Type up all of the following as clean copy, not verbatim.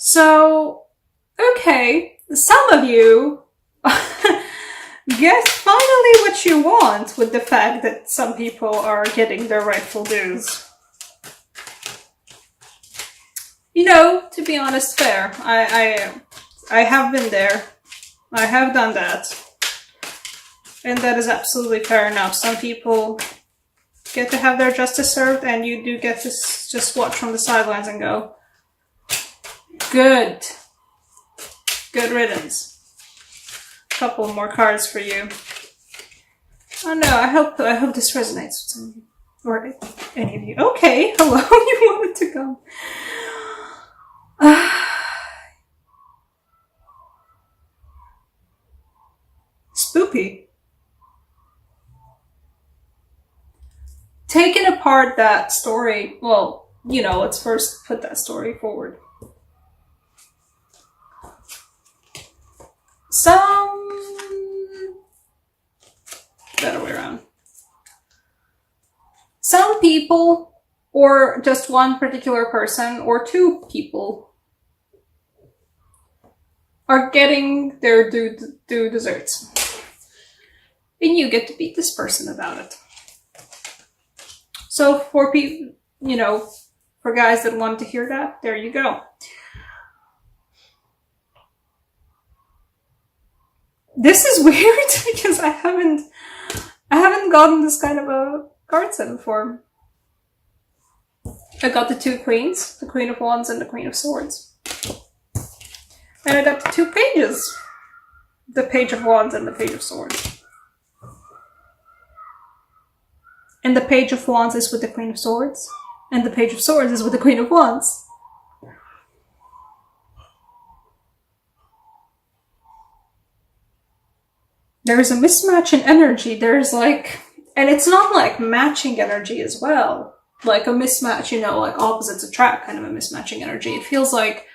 So, okay, some of you get finally what you want with the fact that some people are getting their rightful dues. You know, to be honest, fair. I have been there. I have done that. And that is absolutely fair enough. Some people get to have their justice served, and you do get to just watch from the sidelines and go, good. Good riddance. A couple more cards for you. Oh no, I hope this resonates with some of you. Or any of you. Okay, hello, you wanted to come. Spoopy. Taking apart that story, well, you know, let's first put that story forward. Better way around. Some people, or just one particular person, or two people, are getting their due desserts. And you get to beat this person about it. So for people, you know, for guys that want to hear that, there you go. This is weird because I haven't gotten this kind of a card set before. I got the two queens, the Queen of Wands and the Queen of Swords. And I got the two pages, the Page of Wands and the Page of Swords. And the Page of Wands is with the Queen of Swords, and the Page of Swords is with the Queen of Wands. There's a mismatch in energy. There's like, and it's not like matching energy as well. Like a mismatch, you know, like opposites attract kind of a mismatching energy. It feels like,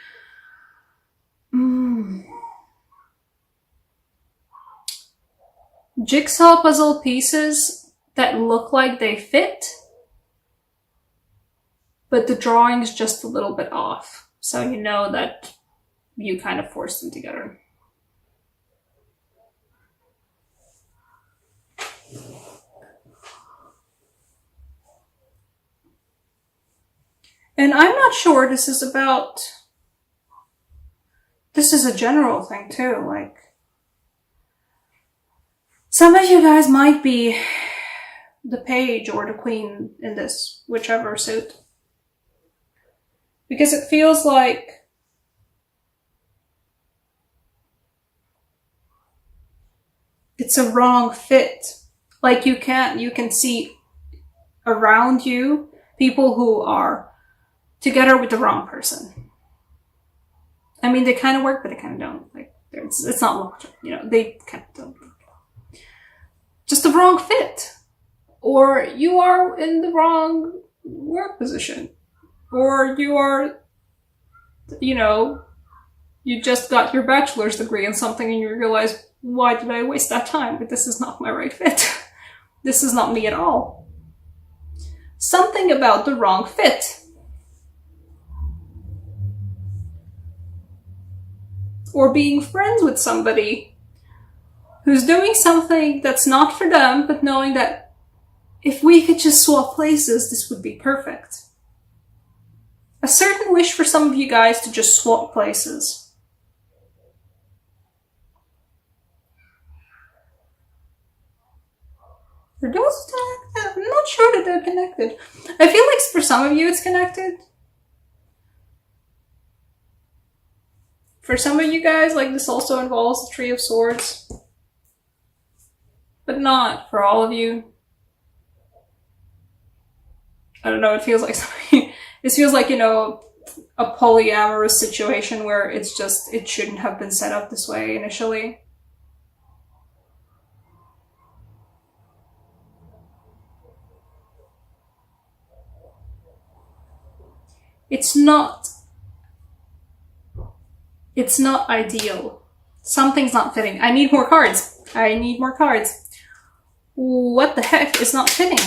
jigsaw puzzle pieces that look like they fit, but the drawing's just a little bit off. So you know that you kind of forced them together. And I'm not sure this is about, this is a general thing too, like, some of you guys might be the page or the queen in this, whichever suit. Because it feels like it's a wrong fit. Like you can see around you people who are together with the wrong person. I mean, they kind of work, but they kind of don't. Like, it's not long-term, you know, they kind of don't. Just the wrong fit. Or you are in the wrong work position. Or you are, you know, you just got your bachelor's degree in something and you realize, why did I waste that time? But this is not my right fit. This is not me at all. Something about the wrong fit. Or being friends with somebody who's doing something that's not for them, but knowing that if we could just swap places, this would be perfect. A certain wish for some of you guys to just swap places. For those, I'm not sure that they're connected. I feel like for some of you it's connected. For some of you guys, like, this also involves the Three of Swords. But not for all of you. I don't know, it feels like this feels like, you know, a polyamorous situation where it's just, it shouldn't have been set up this way initially. It's not ideal. Something's not fitting. I need more cards. I need more cards. What the heck is not fitting?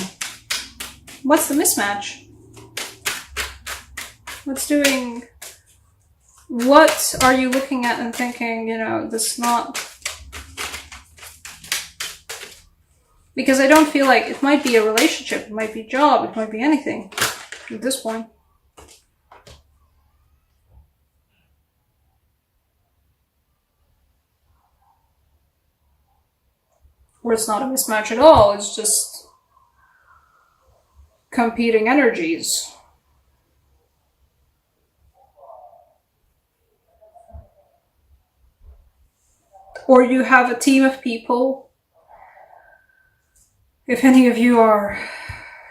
What's the mismatch? What's doing What are you looking at and thinking, this is not... Because I don't feel like it might be a relationship, it might be a job, it might be anything at this point. Or it's not a mismatch at all, it's just competing energies. Or you have a team of people. If any of you are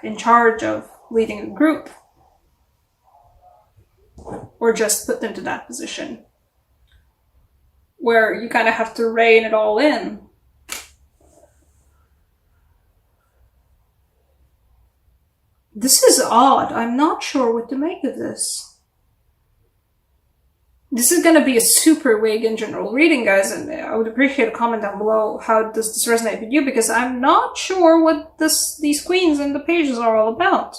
in charge of leading a group, or just put into that position, where you kind of have to rein it all in. This is odd. I'm not sure what to make of this. This is going to be a super vague and general reading, guys, and I would appreciate a comment down below. How does this resonate with you? Because I'm not sure what these queens and the pages are all about.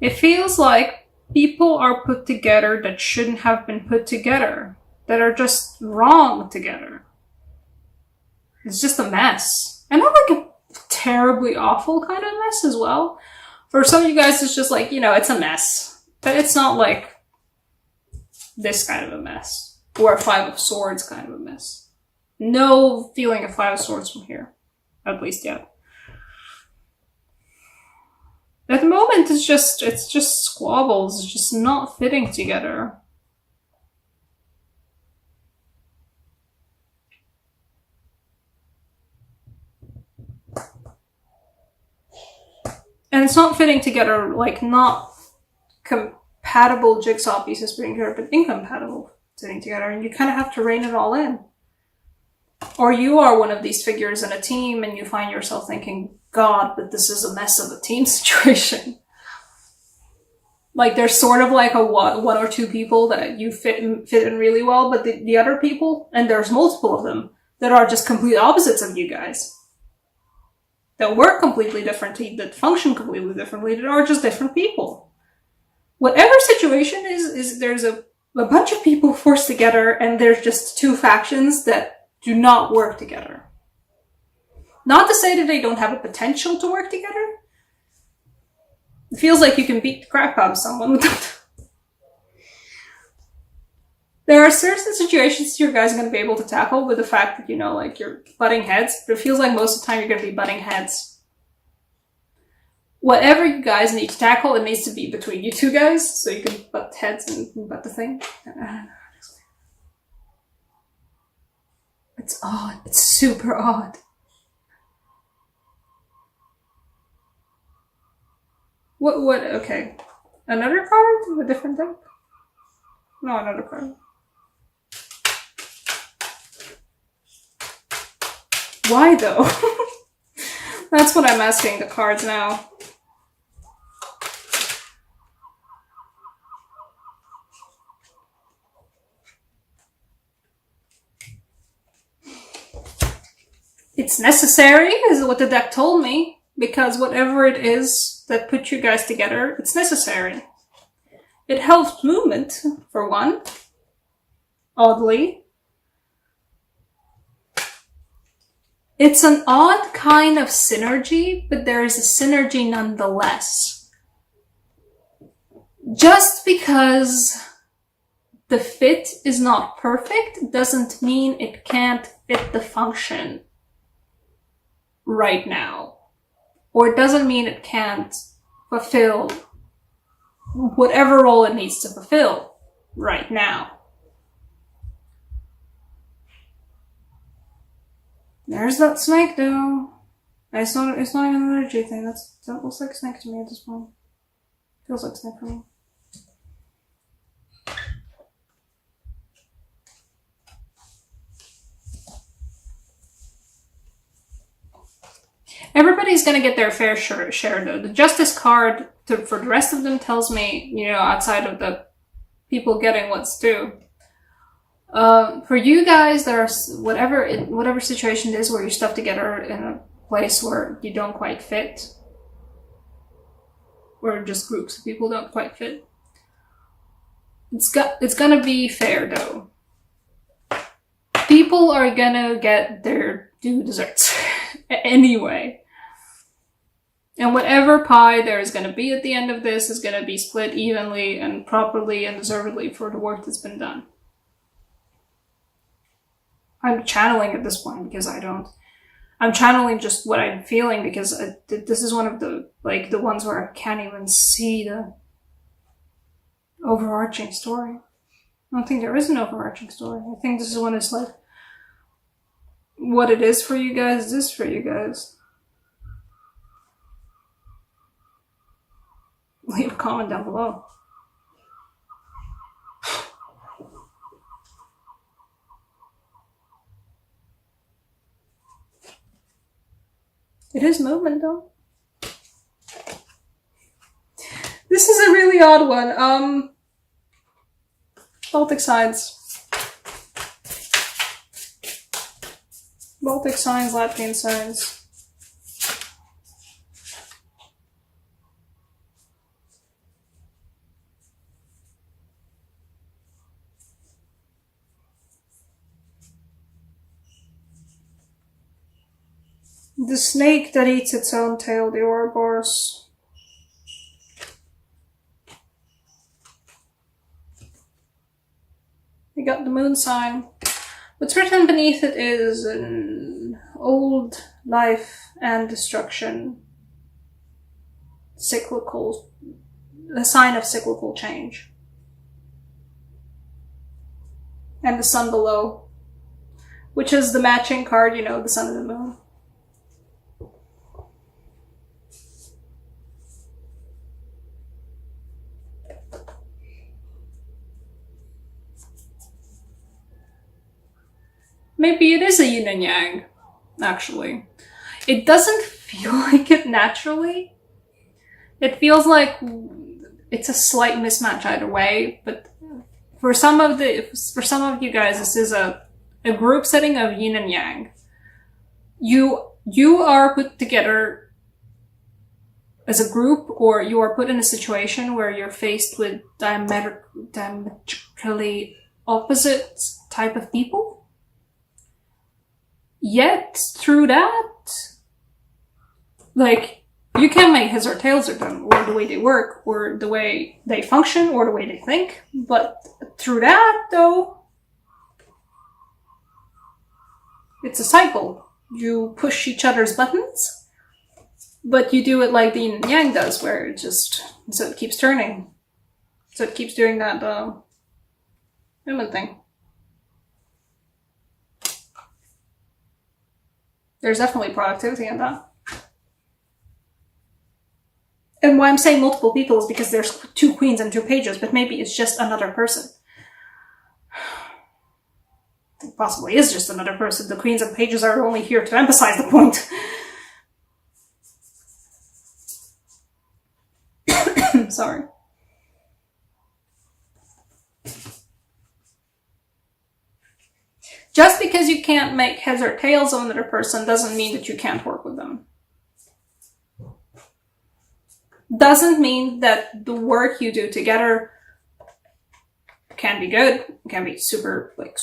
It feels like people are put together that shouldn't have been put together, that are just wrong together. It's just a mess. And not like a terribly awful kind of mess as well. For some of you guys, it's just like, it's a mess. But it's not like this kind of a mess. Or a Five of Swords kind of a mess. No feeling of Five of Swords from here. At least yet. At the moment, it's just squabbles. It's just not fitting together. And it's not fitting together, like not compatible jigsaw pieces fitting together, but incompatible fitting together. And you kind of have to rein it all in. Or you are one of these figures in a team and you find yourself thinking, God, but this is a mess of a team situation. Like there's sort of like a one or two people that you fit in really well, but the other people, and there's multiple of them, that are just complete opposites of you guys. That work completely differently, that function completely differently, that are just different people. Whatever situation is there's a bunch of people forced together and there's just two factions that do not work together. Not to say that they don't have a potential to work together. It feels like you can beat the crap out of someone with that. There are certain situations you guys are going to be able to tackle with the fact that, like you're butting heads. But it feels like most of the time you're going to be butting heads. Whatever you guys need to tackle, it needs to be between you two guys. So you can butt heads and butt the thing. It's odd. It's super odd. What, okay. Another card? A different deck? No, another card. Why though? That's what I'm asking the cards now. It's necessary, is what the deck told me, because whatever it is that put you guys together, it's necessary. It helps movement, for one. Oddly. It's an odd kind of synergy, but there is a synergy nonetheless. Just because the fit is not perfect doesn't mean it can't fit the function right now. Or it doesn't mean it can't fulfill whatever role it needs to fulfill right now. There's that snake though. It's not even an energy thing. That looks like a snake to me at this point. Feels like a snake for me. Everybody's gonna get their fair share though. The Justice card for the rest of them tells me, outside of the people getting what's due. For you guys, there's whatever situation it is where you're stuck together in a place where you don't quite fit. or just groups of people don't quite fit. It's gonna be fair though. People are gonna get their due desserts anyway. And whatever pie there is gonna be at the end of this is gonna be split evenly and properly and deservedly for the work that's been done. I'm channeling at this point because I'm channeling just what I'm feeling because this is one of the ones where I can't even see the overarching story. I don't think there is an overarching story. I think this is one that's like, what it is for you guys is for you guys. Leave a comment down below. It is movement though. This is a really odd one. Baltic signs. Baltic signs, Latvian signs. The snake that eats its own tail, the Ouroboros. We got the moon sign. What's written beneath it is an old life and destruction. Cyclical, a sign of cyclical change. And the sun below, which is the matching card, you know, the sun and the moon. Maybe it is a yin and yang, actually. It doesn't feel like it naturally. It feels like it's a slight mismatch either way, but for some of you guys, this is a group setting of yin and yang. You are put together as a group, or you are put in a situation where you're faced with diametrically opposite type of people. Yet, through that, like, you can't make heads or tails of them, or the way they work, or the way they function, or the way they think. But through that, though, it's a cycle. You push each other's buttons, but you do it like the yin and yang does, where it just, so it keeps turning. So it keeps doing that, human thing. There's definitely productivity in that. And why I'm saying multiple people is because there's 2 queens and 2 pages, but maybe it's just another person. It possibly is just another person. The queens and pages are only here to emphasize the point. Sorry. Just because you can't make heads or tails of another person doesn't mean that you can't work with them. Doesn't mean that the work you do together can be good, can be super good,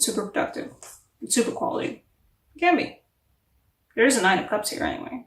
super productive, super quality. It can be. There is a 9 of Cups here anyway.